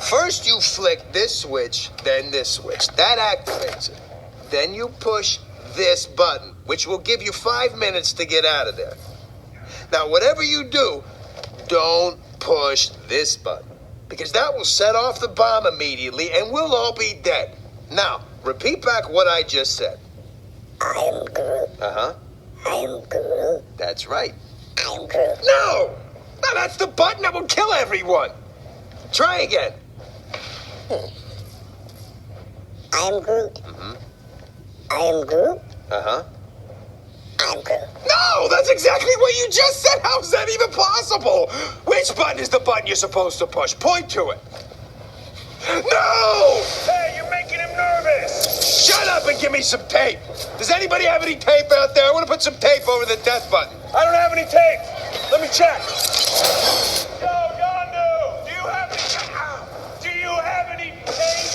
First you flick this switch, then this switch. That activates it. Then you push this button, which will give you 5 minutes to get out of there. Now, whatever you do, don't push this button, because that will set off the bomb immediately and we'll all be dead. Now, repeat back what I just said. I am Groot. Uh-huh. I am Groot. That's right. I am Groot. No! No, that's the button that will kill everyone. Try again. I am Groot. Mm-hmm. I am Groot. Uh-huh. I am Groot. No, that's exactly what you just said. How is that even possible? Which button is the button you're supposed to push? Point to it. No! Hey, you're making him nervous. Shut up and give me some tape. Does anybody have any tape out there? I want to put some tape over the death button. I don't have any tape. Let me check. Yo, Yondu, do you have any tape? Do you have any tape?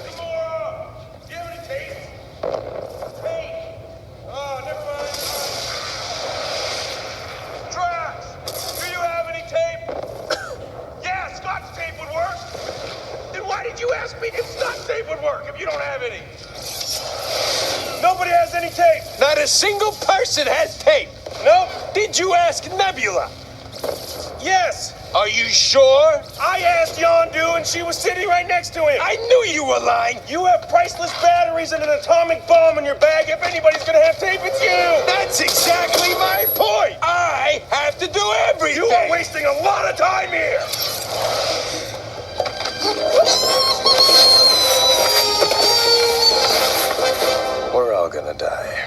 Gamora, do you have any tape? Tape. Oh, never mind. Drax, do you have any tape? Yeah, Scott's tape would work. Then why did you ask me if Scott's tape would work if you don't have any? Nobody has any tape. Not a single person has tape. Nope. Did you ask Nebula? Yes. Are you sure? I asked Yondu and she was sitting right next to him. I knew you were lying. You have priceless batteries and an atomic bomb in your bag. If anybody's gonna have tape, it's you. That's exactly my point. I have to do everything. You are wasting a lot of time here. We're all gonna die.